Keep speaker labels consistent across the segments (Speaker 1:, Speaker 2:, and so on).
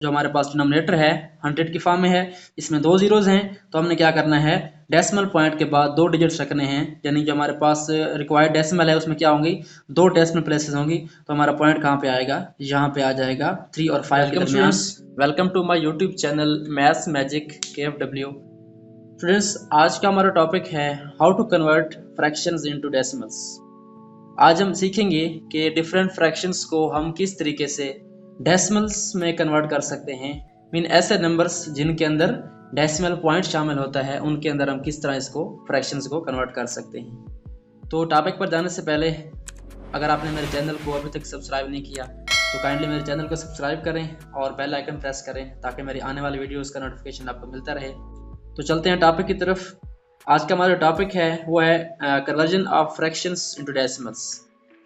Speaker 1: जो हमारे पास डिनोमिनेटर है 100 की फॉर्म में है, इसमें 2 जीरोज हैं, तो हमने क्या करना है, डेसिमल पॉइंट के बाद 2 डिजिट्स रखने हैं, यानी जो हमारे पास रिक्वायर्ड डेसिमल है उसमें क्या होंगी, 2 डेसिमल प्लेसेस होंगी। तो हमारा पॉइंट कहाँ पे आएगा, यहाँ पे आ जाएगा 3 और 5 के दरमियान। Welcome to my YouTube channel maths magic KFW। Students, आज का हमारा टॉपिक है how to convert fractions into decimals. आज हम सीखेंगे कि डिफरेंट फ्रैक्शंस को हम किस तरीके से डेसिमल्स में कन्वर्ट कर सकते हैं। मीन ऐसे नंबर्स जिनके अंदर डेसिमल पॉइंट शामिल होता है, उनके अंदर हम किस तरह इसको फ्रैक्शंस को कन्वर्ट कर सकते हैं। तो टॉपिक पर जाने से पहले अगर आपने मेरे चैनल को अभी तक सब्सक्राइब नहीं किया तो काइंडली मेरे चैनल को सब्सक्राइब करें और बेल आइकन प्रेस करें ताकि मेरी आने वाली वीडियोज़ का नोटिफिकेशन आपको मिलता रहे। तो चलते हैं टॉपिक की तरफ। आज का हमारा टॉपिक है वो है conversion of fractions into decimals,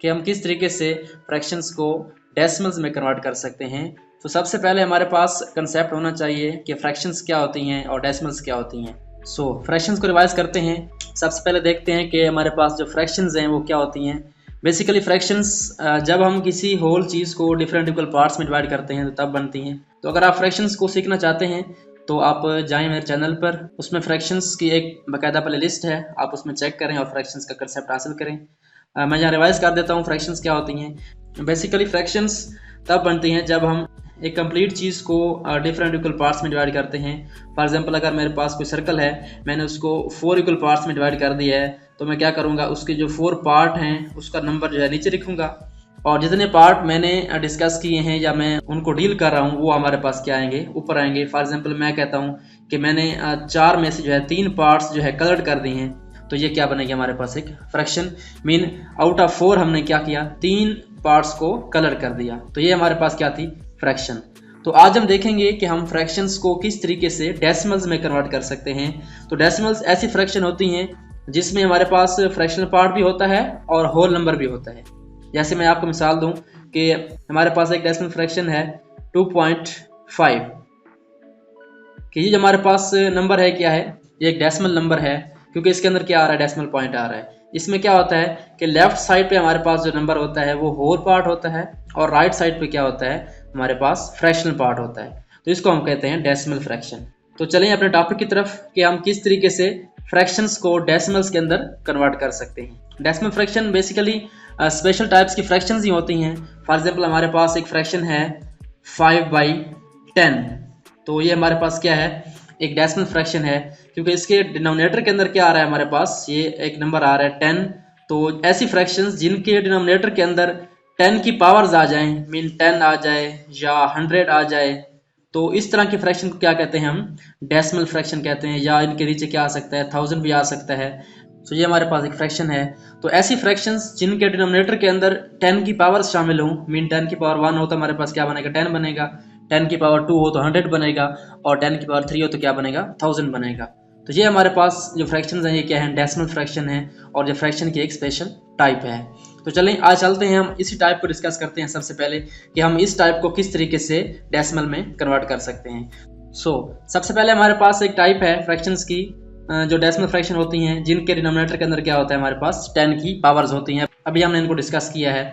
Speaker 1: कि हम किस तरीके से फ्रैक्शंस को डेसिमल्स में कन्वर्ट कर सकते हैं। तो सबसे पहले हमारे पास कंसेप्ट होना चाहिए कि फ्रैक्शंस क्या होती हैं और डेसिमल्स क्या होती हैं। सो फ्रैक्शंस को रिवाइज करते हैं। सबसे पहले देखते हैं कि हमारे पास जो फ्रैक्शंस हैं वो क्या होती हैं। बेसिकली फ्रैक्शंस जब हम किसी होल चीज़ को डिफरेंट इक्वल पार्ट्स में डिवाइड करते हैं तो तब बनती हैं। तो अगर आप फ्रैक्शंस को सीखना चाहते हैं तो आप जाएं मेरे चैनल पर, उसमें फ्रैक्शंस की एक बाकायदा प्ले लिस्ट है, आप उसमें चेक करें और फ्रैक्शंस का कंसेप्ट हासिल करें। मैं यहाँ रिवाइज कर देता हूँ फ्रैक्शंस क्या होती हैं। बेसिकली फ्रैक्शंस तब बनती हैं जब हम एक कंप्लीट चीज़ को डिफरेंट इक्वल पार्ट्स में डिवाइड करते हैं। फॉर एग्जांपल, अगर मेरे पास कोई सर्कल है, मैंने उसको 4 इक्वल पार्ट्स में डिवाइड कर दिया है, तो मैं क्या करूँगा, उसके जो 4 पार्ट हैं उसका नंबर जो है नीचे लिखूँगा, और जितने पार्ट मैंने डिस्कस किए हैं या मैं उनको डील कर रहा हूँ वो हमारे पास क्या आएंगे, ऊपर आएंगे। फॉर एग्जांपल, मैं कहता हूँ कि मैंने 4 में से जो है 3 पार्ट्स जो है कलर्ड कर दिए हैं, तो ये क्या बनेगी हमारे पास, एक फ्रैक्शन। मीन आउट ऑफ 4 हमने क्या किया, 3 पार्ट्स को कलर कर दिया, तो ये हमारे पास क्या थी, फ्रैक्शन। तो आज हम देखेंगे कि हम फ्रैक्शंस को किस तरीके से डेसिमल्स में कन्वर्ट कर सकते हैं। तो डेसिमल्स ऐसी फ्रैक्शन होती हैं जिसमें हमारे पास फ्रैक्शनल पार्ट भी होता है और होल नंबर भी होता है। जैसे मैं आपको मिसाल दूं कि हमारे पास एक डेसिमल फ्रैक्शन है 2.5, कि ये जो हमारे पास नंबर है क्या है, ये एक डेसिमल नंबर है, क्योंकि इसके अंदर क्या आ रहा है, डेसिमल पॉइंट आ रहा है। इसमें क्या होता है कि लेफ्ट साइड पे हमारे पास जो नंबर होता है वो होल पार्ट होता है, और राइट साइड पे क्या होता है, हमारे पास फ्रैक्शनल पार्ट होता है। तो इसको हम कहते हैं डेसिमल फ्रैक्शन। तो चलें अपने टॉपिक की तरफ कि हम किस तरीके से फ्रैक्शंस को डेसिमल्स के अंदर कन्वर्ट कर सकते हैं। Decimal fraction basically special types की फ्रैक्शंस ही होती हैं। फॉर एग्जांपल, हमारे पास एक फ्रैक्शन है 5/10, तो ये हमारे पास क्या है, एक डेसिमल फ्रैक्शन है, क्योंकि इसके डिनोमिनेटर के अंदर क्या आ रहा है, हमारे पास ये एक नंबर आ रहा है 10। तो ऐसी फ्रैक्शंस जिनके डिनोमिनेटर के अंदर 10 की पावर्स आ जाएं, मीन 10 आ जाए या 100 आ जाए, तो इस तरह की फ्रैक्शन को क्या कहते हैं, हम डेसिमल फ्रैक्शन कहते हैं। या इनके नीचे क्या आ सकता है, 1000 भी आ सकता है। तो ये हमारे पास एक फ्रैक्शन है। तो ऐसी फ्रैक्शंस जिनके डिनोमिनेटर के अंदर 10 की पावर्स शामिल हो, मीन 10 की पावर 1 हो तो हमारे पास क्या बनेगा, 10 बनेगा, 10 की पावर 2 हो तो 100 बनेगा, और 10 की पावर 3 हो तो क्या बनेगा, 1000 बनेगा। तो ये हमारे पास जो फ्रैक्शंस हैं ये क्या है, डेसिमल फ्रैक्शन है, और जो फ्रैक्शन की एक स्पेशल टाइप है। तो चलें आज चलते हैं, हम इसी टाइप को डिस्कस करते हैं सबसे पहले कि हम इस टाइप को किस तरीके से डेसिमल में कन्वर्ट कर सकते हैं। सबसे पहले हमारे पास एक टाइप है फ्रैक्शंस की जो डेसिमल फ्रैक्शन होती हैं जिनके डिनोमिनेटर के अंदर क्या होता है, हमारे पास 10 की पावर्स होती हैं। अभी हमने इनको डिस्कस किया है।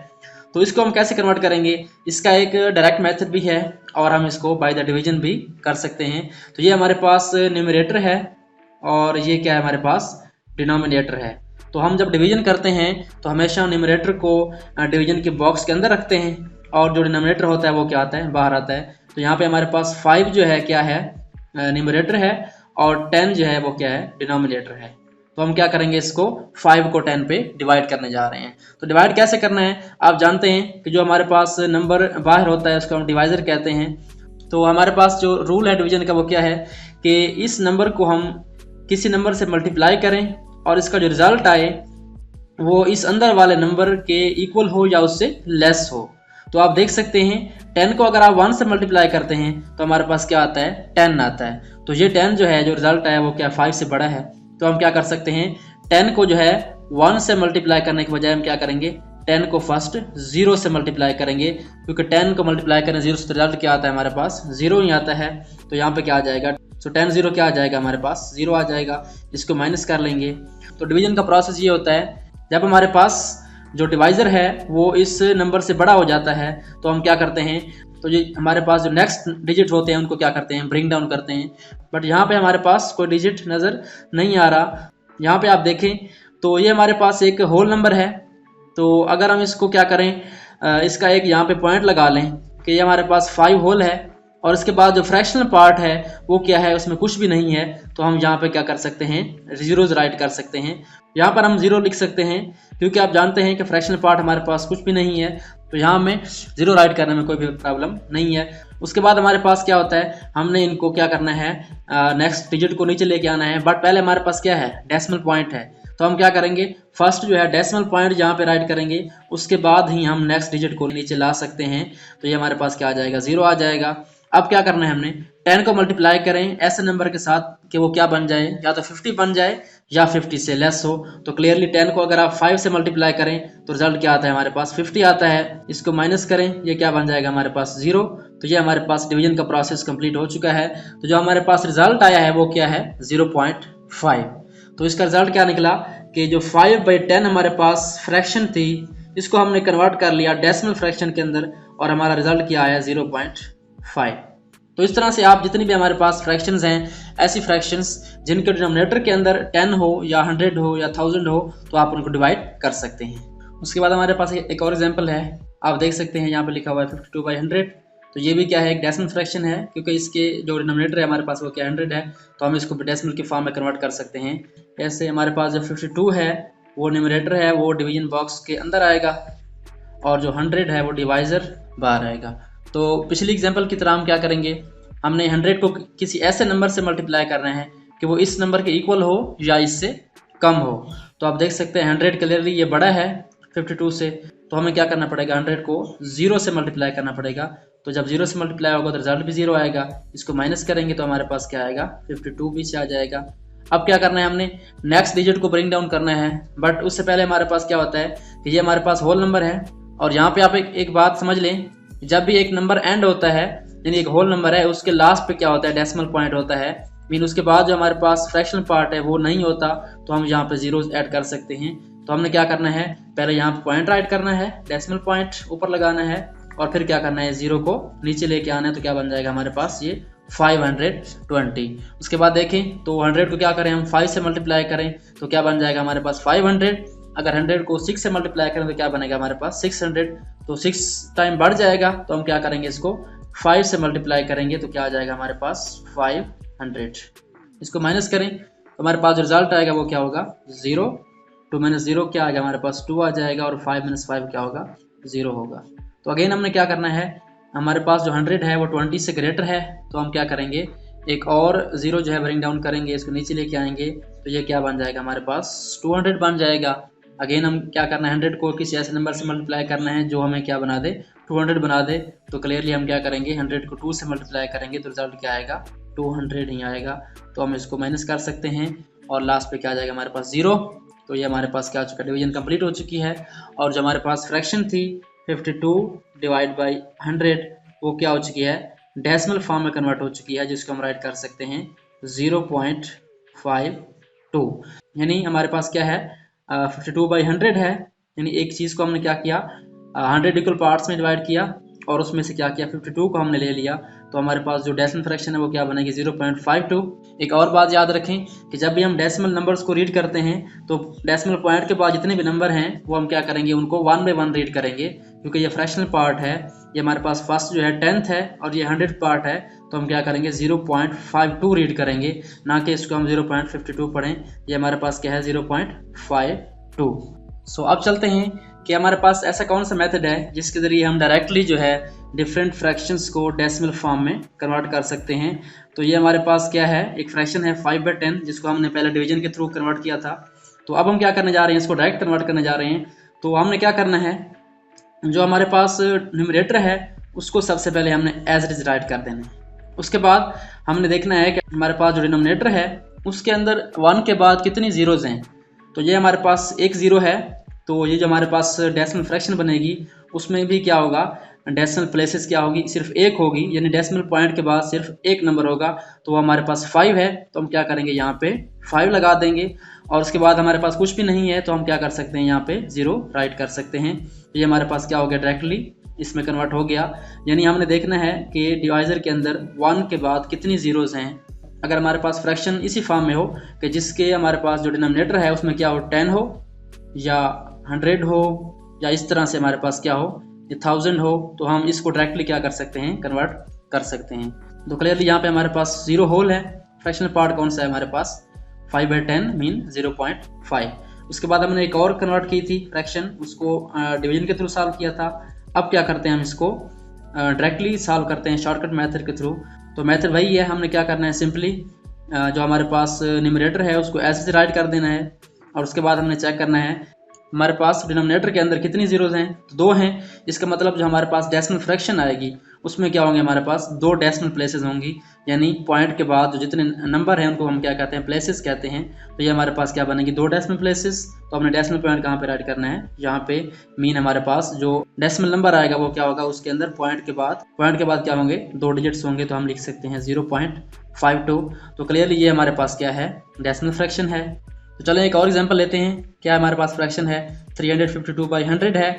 Speaker 1: तो इसको हम कैसे कन्वर्ट करेंगे, इसका एक डायरेक्ट मेथड भी है और हम इसको बाय द डिवीजन भी कर सकते हैं। तो ये हमारे पास न्यूमरेटर है और ये क्या है, हमारे पास डिनोमिनेटर है। तो हम जब डिवीजन करते हैं तो हमेशा न्यूमरेटर को डिवीजन के बॉक्स के अंदर रखते हैं और जो डिनोमिनेटर होता है वो क्या आता है, बाहर आता है। तो यहाँ पे हमारे पास 5 जो है क्या है, न्यूमरेटर है, और 10 जो है वो क्या है, डिनोमिनेटर है। तो हम क्या करेंगे, इसको 5 को 10 पे डिवाइड करने जा रहे हैं। तो डिवाइड कैसे करना है, आप जानते हैं कि जो हमारे पास नंबर बाहर होता है उसको हम डिवाइजर कहते हैं। तो हमारे पास जो रूल है डिवीजन का वो क्या है कि इस नंबर को हम किसी नंबर से मल्टीप्लाई करें और इसका जो रिजल्ट आए वो इस अंदर वाले नंबर के इक्वल हो या उससे लेस हो। तो आप देख सकते हैं 10 को अगर आप 1 से मल्टीप्लाई करते हैं तो हमारे पास क्या आता है, 10 आता है। तो ये 10 जो है, जो रिजल्ट आया वो क्या 5 से बड़ा है। तो हम क्या कर सकते हैं, 10 को जो है 1 से मल्टीप्लाई करने के बजाय हम क्या करेंगे, 10 को फर्स्ट 0 से मल्टीप्लाई करेंगे, क्योंकि 10 को मल्टीप्लाई करें 0 से, रिजल्ट क्या आता है, हमारे पास 0 ही आता है। तो यहाँ पे क्या आ जाएगा, सो 10 0 क्या आ जाएगा, हमारे पास 0 आ जाएगा। इसको माइनस कर लेंगे। तो डिवीजन का प्रोसेस ये होता है, जब हमारे पास जो डिवाइजर है वो इस नंबर से बड़ा हो जाता है तो हम क्या करते हैं, तो ये हमारे पास जो नेक्स्ट डिजिट होते हैं उनको क्या करते हैं, ब्रिंग डाउन करते हैं। बट यहाँ पे हमारे पास कोई डिजिट नज़र नहीं आ रहा। यहाँ पे आप देखें तो ये हमारे पास एक होल नंबर है। तो अगर हम इसको क्या करें, इसका एक यहाँ पे पॉइंट लगा लें कि ये हमारे पास 5 होल है और इसके बाद जो फ्रैक्शनल पार्ट है वो क्या है, उसमें कुछ भी नहीं है। तो हम यहाँ पे क्या कर सकते हैं, जीरोज राइट कर सकते हैं। यहाँ पर हम 0 लिख सकते हैं क्योंकि आप जानते हैं कि फ्रैक्शनल पार्ट हमारे पास कुछ भी नहीं है, तो यहाँ हमें 0 राइट करने में कोई भी प्रॉब्लम नहीं है। उसके बाद हमारे पास क्या होता है, हमने इनको क्या करना है, नेक्स्ट डिजिट को नीचे लेके आना है। बट पहले हमारे पास क्या है, डेसिमल पॉइंट है। तो हम क्या करेंगे, फर्स्ट जो है डेसिमल पॉइंट जहाँ पे राइट करेंगे उसके बाद ही हम नेक्स्ट डिजिट को नीचे ला सकते हैं। तो ये हमारे पास क्या आ जाएगा, 0 आ जाएगा। अब क्या करना है, हमने 10 को मल्टीप्लाई करें ऐसे नंबर के साथ कि वो क्या बन जाए, या तो 50 बन जाए या 50 से लेस हो। तो क्लियरली 10 को अगर आप 5 से मल्टीप्लाई करें तो रिजल्ट क्या आता है, हमारे पास 50 आता है। इसको माइनस करें, ये क्या बन जाएगा हमारे पास 0। तो ये हमारे पास डिवीजन का प्रोसेस कंप्लीट हो चुका है। तो जो हमारे पास रिजल्ट आया है वो क्या है, 0.5। तो इसका रिजल्ट क्या निकला कि जो 5/10 हमारे पास फ्रैक्शन थी, इसको हमने कन्वर्ट कर लिया डेसिमल फ्रैक्शन के अंदर और हमारा रिजल्ट क्या आया, 0.5। तो इस तरह से आप जितनी भी हमारे पास फ्रैक्शंस हैं, ऐसी फ्रैक्शंस जिनके डिनोमिनेटर के अंदर 10 हो या 100 हो या 1000 हो, तो आप उनको डिवाइड कर सकते हैं। उसके बाद हमारे पास एक और एग्जांपल है, आप देख सकते हैं यहाँ पे लिखा हुआ है 52/100। तो ये भी क्या है, एक डेसिमल फ्रैक्शन है क्योंकि इसके जो डिनोमिनेटर है हमारे पास वो क्या 100 है, तो हम इसको डेसिमल के फॉर्म में कन्वर्ट कर सकते हैं। ऐसे हमारे पास जो 52 है वो न्यूमरेटर है वो डिवीजन बॉक्स के अंदर आएगा और जो 100 है वो डिवाइजर बाहर आएगा। तो पिछली एग्जांपल की तरह हम क्या करेंगे, हमने 100 को किसी ऐसे नंबर से मल्टीप्लाई करना है कि वो इस नंबर के इक्वल हो या इससे कम हो। तो आप देख सकते हैं 100 क्लियरली ये बड़ा है 52 से, तो हमें क्या करना पड़ेगा, 100 को 0 से मल्टीप्लाई करना पड़ेगा। तो जब 0 से मल्टीप्लाई होगा तो रिजल्ट भी 0 आएगा। इसको माइनस करेंगे तो हमारे पास क्या आएगा, 52 भी से आ जाएगा। अब क्या करना है, हमने नेक्स्ट डिजिट को ब्रिंग डाउन करना है। बट उससे पहले हमारे पास क्या होता है कि ये हमारे पास होल नंबर है और यहाँ पे आप एक बात समझ लें, जब भी एक नंबर एंड होता है यानी एक होल नंबर है, उसके लास्ट पे क्या होता है, डेसिमल पॉइंट होता है। मीन उसके बाद जो हमारे पास फ्रैक्शनल पार्ट है वो नहीं होता, तो हम यहाँ पे जीरोस ऐड कर सकते हैं। तो हमने क्या करना है, पहले यहाँ पे पॉइंट राइट करना है, डेसिमल पॉइंट ऊपर लगाना है और फिर क्या करना है, 0 को नीचे लेके आना है। तो क्या बन जाएगा हमारे पास, ये 520। उसके बाद देखें तो 100 को क्या करें, हम 5 से मल्टीप्लाई करें तो क्या बन जाएगा हमारे पास 500। अगर 100 को 6 से मल्टीप्लाई करें तो क्या बनेगा हमारे पास 600। तो 6 टाइम बढ़ जाएगा, तो हम क्या करेंगे, इसको 5 से मल्टीप्लाई करेंगे तो क्या आ जाएगा हमारे पास 500। इसको माइनस करें तो हमारे पास जो रिजल्ट आएगा वो क्या होगा, 0। 2 - 0 क्या आ गया हमारे पास 2 आ जाएगा और 5 - 5 क्या होगा, 0 होगा। तो अगेन हमने क्या करना है, हमारे पास जो 100 है वो 20 से ग्रेटर है, तो हम क्या करेंगे, एक और 0 जो है ब्रिंग डाउन करेंगे, इसको नीचे लेके आएंगे तो ये क्या बन जाएगा हमारे पास 200 बन जाएगा। अगेन हम क्या करना है, 100 को किसी ऐसे नंबर से मल्टीप्लाई करना है जो हमें क्या बना दे, 200 बना दे। तो क्लियरली हम क्या करेंगे, 100 को 2 से मल्टीप्लाई करेंगे तो रिजल्ट क्या आएगा, 200 ही आएगा। तो हम इसको माइनस कर सकते हैं और लास्ट पे क्या आ जाएगा हमारे पास 0। तो ये हमारे पास क्या हो चुका है, डिवीजन कंप्लीट हो चुकी है। और जो हमारे पास फ्रैक्शन थी 52 डिवाइड बाई 100 वो क्या हो चुकी है, डेसिमल फॉर्म में कन्वर्ट हो चुकी है, जिसको हम राइट कर सकते हैं 0.52। यानी हमारे पास क्या है, 52/100 है। यानी एक चीज़ को हमने क्या किया, 100 इक्वल पार्ट्स में डिवाइड किया और उसमें से क्या किया, 52 को हमने ले लिया। तो हमारे पास जो डेसिमल फ्रैक्शन है वो क्या बनेगी, 0.52। एक और बात याद रखें कि जब भी हम डेसिमल नंबर्स को रीड करते हैं तो डेसिमल पॉइंट के बाद जितने भी नंबर हैं वो हम क्या करेंगे, उनको 1 बाय 1 रीड करेंगे, क्योंकि ये फ्रैक्शनल पार्ट है। ये हमारे पास फर्स्ट जो है 10th है और ये 100th पार्ट है, तो हम क्या करेंगे 0.52 रीड करेंगे, ना कि इसको हम 0.52 पढ़ें। ये हमारे पास क्या है 0.52। सो अब चलते हैं कि हमारे पास ऐसा कौन सा मेथड है जिसके ज़रिए हम डायरेक्टली जो है डिफरेंट फ्रैक्शंस को डेसिमल फॉर्म में कन्वर्ट कर सकते हैं। तो ये हमारे पास क्या है, एक फ्रैक्शन है 5/10 जिसको हमने पहले डिवीजन के थ्रू कन्वर्ट किया था। तो अब हम क्या करने जा रहे हैं, इसको डायरेक्ट कन्वर्ट करने जा रहे हैं। तो हमने क्या करना है, जो हमारे पास न्यूमरेटर है उसको सबसे पहले हमने एज इट इज राइट कर देना है। उसके बाद हमने देखना है कि हमारे पास जो डिनोमिनेटर है उसके अंदर 1 के बाद कितनी जीरोज़ हैं। तो ये हमारे पास एक 0 है, तो ये जो हमारे पास डेसिमल फ्रैक्शन बनेगी उसमें भी क्या होगा, डेसिमल प्लेसेस क्या होगी, सिर्फ एक होगी, यानी डेसिमल पॉइंट के बाद सिर्फ एक नंबर होगा। तो हमारे पास 5 है, तो हम क्या करेंगे, यहाँ पे 5 लगा देंगे। और उसके बाद हमारे पास कुछ भी नहीं है तो हम क्या कर सकते हैं, यहाँ पे 0 राइट कर सकते हैं। तो ये हमारे पास क्या हो गया, डायरेक्टली इसमें कन्वर्ट हो गया। यानी हमने देखना है कि डिवाइज़र के अंदर 1 के बाद कितनी ज़ीरोज़ हैं। अगर हमारे पास फ्रैक्शन इसी फॉर्म में हो कि जिसके हमारे पास जो डिनोमिनेटर है उसमें क्या हो 10 हो या 100 हो या इस तरह से हमारे पास क्या हो 1000 हो, तो हम इसको डायरेक्टली क्या कर सकते हैं, कन्वर्ट कर सकते हैं। तो क्लियरली यहाँ पे हमारे पास 0 होल है। फ्रैक्शनल पार्ट कौन सा है हमारे पास 5/10 मीन 0.5। उसके बाद हमने एक और कन्वर्ट की थी फ्रैक्शन, उसको डिवीजन के थ्रू सॉल्व किया था। अब क्या करते हैं हम इसको डायरेक्टली सॉल्व करते हैं शॉर्टकट मेथड के थ्रू। तो मेथड वही है, हमने क्या करना है सिंपली जो हमारे पास न्यूमरेटर है उसको ऐसे से राइट कर देना है और उसके बाद हमने चेक करना है हमारे पास डिनोमिनेटर के अंदर कितनी जीरोज हैं, तो 2 हैं। इसका मतलब जो हमारे पास डेसिमल फ्रैक्शन आएगी उसमें क्या होंगे, हमारे पास 2 डेसिमल प्लेसेस होंगी। यानी पॉइंट के बाद जो जितने नंबर हैं उनको हम क्या कहते हैं, प्लेसेस कहते हैं। तो ये हमारे पास क्या बनेगी 2 डेसिमल प्लेसेस। तो हमने डेसिमल पॉइंट कहाँ पे राइट करना है, यहाँ पे मीन हमारे पास जो डेसिमल नंबर आएगा वो क्या होगा, उसके अंदर पॉइंट के बाद क्या होंगे 2 डिजिट्स होंगे। तो हम लिख सकते हैं 0.52। तो क्लियरली ये हमारे पास क्या है, डेसिमल फ्रैक्शन है। तो चलें एक और एग्जांपल लेते हैं। क्या हमारे पास फ्रैक्शन है 352/100 है।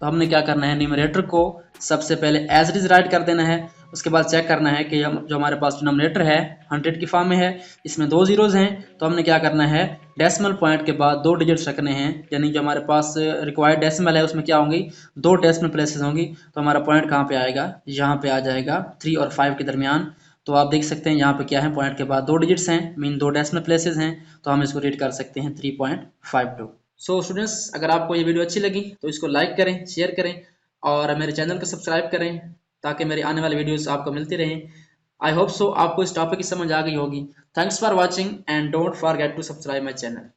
Speaker 1: तो हमने क्या करना है, न्यूमरेटर को सबसे पहले एज इट इज राइट कर देना है। उसके बाद चेक करना है कि जो हमारे पास डिनोमिनेटर है 100 की फॉर्म में है, इसमें 2 जीरोज हैं। तो हमने क्या करना है, डेसिमल पॉइंट के बाद 2 डिजिट्स रखने हैं। यानी जो हमारे पास रिक्वायर्ड डेसिमल है उसमें क्या होंगी 2 डेसिमल प्लेसेस होंगी। तो हमारा पॉइंट कहाँ पे आएगा, यहाँ पे आ जाएगा 3 और 5 के दरमियान। तो आप देख सकते हैं यहाँ पे क्या है, पॉइंट के बाद 2 डिजिट्स हैं मीन 2 डेसिमल प्लेसेस हैं। तो हम इसको रीड कर सकते हैं 3.52। सो स्टूडेंट्स, अगर आपको ये वीडियो अच्छी लगी तो इसको लाइक करें, शेयर करें और मेरे चैनल को सब्सक्राइब करें ताकि मेरी आने वाली वीडियोस आपको मिलती रहें। आई होप सो आपको इस टॉपिक की समझ आ गई होगी। Thanks for watching and don't forget to subscribe my channel.